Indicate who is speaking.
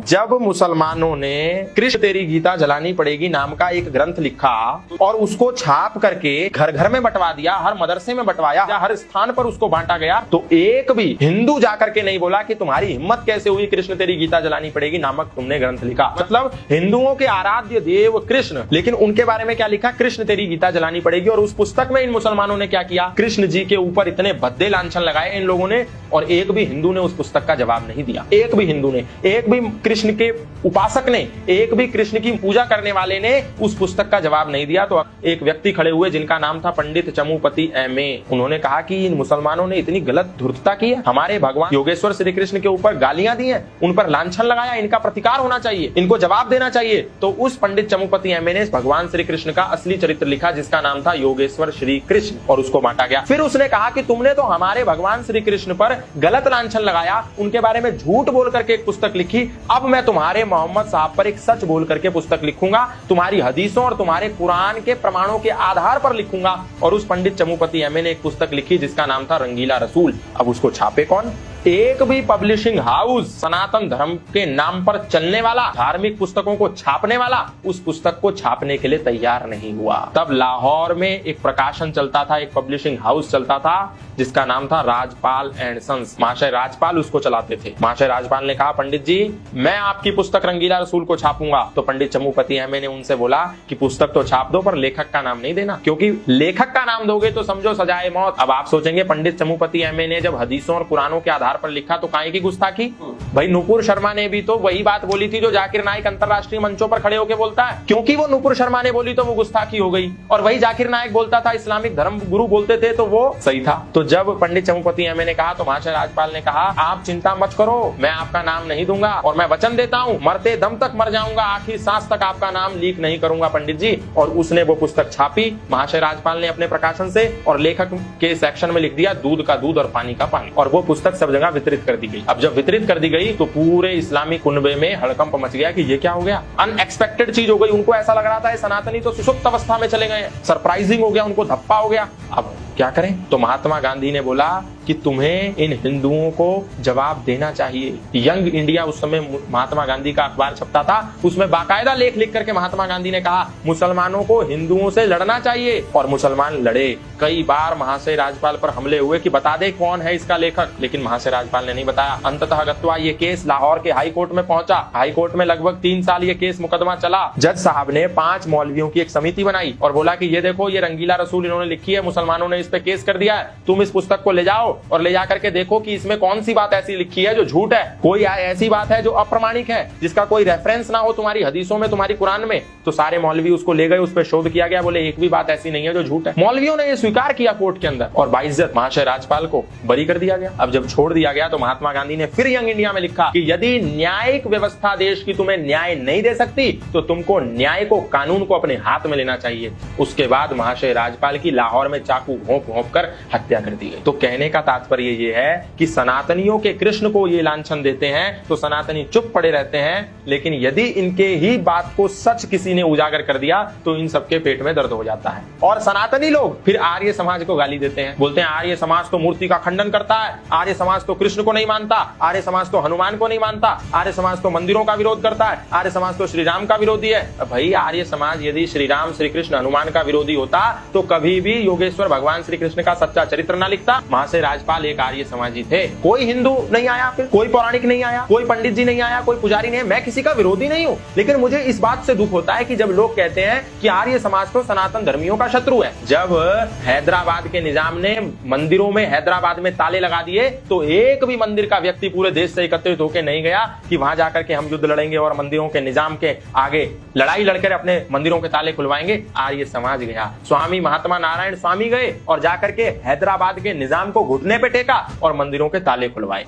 Speaker 1: जब मुसलमानों ने कृष्ण तेरी गीता जलानी पड़ेगी नाम का एक ग्रंथ लिखा और उसको छाप करके घर घर में बंटवा दिया, हर मदरसे में बंटवाया, हर स्थान पर उसको बांटा गया, तो एक भी हिंदू जाकर के नहीं बोला कि तुम्हारी हिम्मत कैसे हुई कृष्ण तेरी गीता जलानी पड़ेगी नामक तुमने ग्रंथ लिखा। मतलब हिंदुओं के आराध्य देव कृष्ण, लेकिन उनके बारे में क्या लिखा, कृष्ण तेरी गीता जलानी पड़ेगी। और उस पुस्तक में इन मुसलमानों ने क्या किया, कृष्ण जी के ऊपर इतने भद्दे लांछन लगाए इन लोगों ने, और एक भी हिंदू ने उस पुस्तक का जवाब नहीं दिया। एक भी हिंदू ने, एक भी कृष्ण के उपासक ने, एक भी कृष्ण की पूजा करने वाले ने उस पुस्तक का जवाब नहीं दिया। तो एक व्यक्ति खड़े हुए जिनका नाम था पंडित चमुपति एमए, उन्होंने कहा कि इन मुसलमानों ने इतनी गलत धूर्तता की है, हमारे भगवान योगेश्वर श्री कृष्ण के ऊपर गालियां दी हैं, उन पर लांछन लगाया, इनका प्रतिकार होना चाहिए, इनको जवाब देना चाहिए। तो उस पंडित चमुपति एमए ने भगवान श्री कृष्ण का असली चरित्र लिखा जिसका नाम था योगेश्वर श्री कृष्ण, और उसको बांटा गया। फिर उसने कहा कि तुमने तो हमारे भगवान श्री कृष्ण पर गलत लांछन लगाया, उनके बारे में झूठ बोल करके एक पुस्तक लिखी, अब मैं तुम्हारे मोहम्मद साहब पर एक सच बोल करके पुस्तक लिखूंगा, तुम्हारी हदीसों और तुम्हारे कुरान के प्रमाणों के आधार पर लिखूंगा। और उस पंडित चमुपति एमए ने एक पुस्तक लिखी जिसका नाम था रंगीला रसूल। अब उसको छापे कौन, एक भी पब्लिशिंग हाउस सनातन धर्म के नाम पर चलने वाला, धार्मिक पुस्तकों को छापने वाला, उस पुस्तक को छापने के लिए तैयार नहीं हुआ। तब लाहौर में एक प्रकाशन चलता था, एक पब्लिशिंग हाउस चलता था जिसका नाम था राजपाल एंड सन्स। महाशय राजपाल उसको चलाते थे। महाशय राजपाल ने कहा, पंडित जी मैं आपकी पुस्तक रंगीला रसूल को छापूंगा। तो पंडित चमुपति एमए ने उनसे बोला कि पुस्तक तो छाप दो पर लेखक का नाम नहीं देना, क्योंकि लेखक का नाम दोगे तो समझो सजाए मौत। अब आप सोचेंगे पंडित चमुपति एमए ने जब हदीसों और कुरानों के आधार पर लिखा तो काहे की गुस्ताखी। भाई नुपुर शर्मा ने भी तो वही बात बोली थी जो जाकिर नाइक अंतरराष्ट्रीय मंचों पर खड़े होकर बोलता है, क्योंकि वो नुपुर शर्मा ने बोली तो वो गुस्ताखी हो गई, और वही जाकिर नाइक बोलता था, इस्लामिक धर्म गुरु बोलते थे तो वो सही था। तो जब पंडित चमुपति एमए ने कहा तो महाशय राजपाल ने कहा, आप चिंता मत करो, मैं आपका नाम नहीं दूंगा और मैं वचन देता हूँ मरते दम तक मर जाऊंगा, आखिरी सांस तक आपका नाम लीक नहीं करूंगा पंडित जी। और उसने वो पुस्तक छापी महाशय राजपाल ने अपने प्रकाशन से, और लेखक के सेक्शन में लिख दिया दूध का दूध और पानी का पानी, और वो पुस्तक सब जगह वितरित कर दी गई। अब जब वितरित कर दी गई तो पूरे इस्लामी कुनबे में हड़कंप मच गया कि ये क्या हो गया, अनएक्सपेक्टेड चीज हो गई। उनको ऐसा लग रहा था सनातनी तो सुषुप्त अवस्था में चले गए, सरप्राइजिंग हो गया, उनको धप्पा हो गया। अब क्या करें, तो महात्मा गांधी ने बोला कि तुम्हें इन हिंदुओं को जवाब देना चाहिए। यंग इंडिया उस समय महात्मा गांधी का अखबार छपता था, उसमें बाकायदा लेख लिख करके महात्मा गांधी ने कहा मुसलमानों को हिंदुओं से लड़ना चाहिए, और मुसलमान लड़े। कई बार महाशय राजपाल पर हमले हुए कि बता दे कौन है इसका लेखक, लेकिन महाशय राजपाल ने नहीं बताया। अंततः गत्वा ये केस लाहौर के हाई कोर्ट में पहुंचा। हाई कोर्ट में लगभग 3 साल ये केस मुकदमा चला। जज साहब ने 5 मौलवियों की एक समिति बनाई और बोला कि ये देखो ये रंगीला रसूल इन्होंने लिखी है, मुसलमानों ने इस पे केस कर दिया है, तुम इस पुस्तक को ले जाओ और ले जाकर के देखो कि इसमें कौन सी बात ऐसी लिखी है जो झूठ है, कोई ऐसी बात है जो अप्रमाणिक है, जिसका कोई रेफरेंस ना हो तुम्हारी हदीसों में, तुम्हारी कुरान में। तो सारे मौलवी उसको ले गए, उस पर शोध किया गया, बोले एक भी बात ऐसी नहीं है जो झूठ है। मौलवियों ने ये स्वीकार किया कोर्ट के अंदर, और बाइज्जत महाशय राजपाल को बरी कर दिया गया। अब जब छोड़ दिया गया तो महात्मा गांधी ने फिर यंग इंडिया में लिखा कि यदि न्यायिक व्यवस्था देश की तुम्हें न्याय नहीं दे सकती तो तुमको न्याय को, कानून को अपने हाथ में लेना चाहिए। उसके बाद महाशय राजपाल की लाहौर में चाकू घोंप घोंप कर हत्या कर दी गई। तो कहने का तात्पर्य ये है कि सनातनियों के कृष्ण को ये लांछन देते हैं तो सनातनी चुप पड़े रहते हैं, लेकिन यदि इनके ही बात को सच किसी ने उजागर कर दिया तो इन सबके पेट में दर्द हो जाता है। और सनातनी लोग फिर आर्य समाज को गाली देते हैं, बोलते हैं आर्य समाज तो मूर्ति का खंडन करता है, आर्य समाज तो कृष्ण को नहीं मानता, आर्य समाज तो हनुमान को नहीं मानता, आर्य समाज तो मंदिरों का विरोध करता है, आर्य समाज तो श्री राम का विरोधी है। भाई आर्य समाज यदि श्री राम, श्री कृष्ण, हनुमान का विरोधी होता तो कभी भी योगेश्वर भगवान श्री कृष्ण का सच्चा चरित्र ना लिखता। महाशय राजपाल एक आर्य समाजी थे, कोई हिंदू नहीं आया, फिर कोई पौराणिक नहीं आया, कोई पंडित जी नहीं आया, कोई पुजारी नहीं। मैं किसी का विरोधी नहीं हूँ, लेकिन मुझे इस बात से दुख होता है कि जब लोग कहते हैं कि आर्य समाज तो सनातन धर्मियों का शत्रु है। जब हैदराबाद के निजाम ने मंदिरों में हैदराबाद में ताले लगा दिए तो एक भी मंदिर का व्यक्ति पूरे देश से एकत्रित होकर नहीं गया कि वहां जाकर के हम युद्ध लड़ेंगे और मंदिरों के निजाम के आगे लड़ाई लड़कर अपने मंदिरों के ताले खुलवाएंगे। आर्य समाज गया, स्वामी महात्मा नारायण स्वामी गए और जाकर के हैदराबाद के निजाम को घुटने पे टेका और मंदिरों के ताले खुलवाए।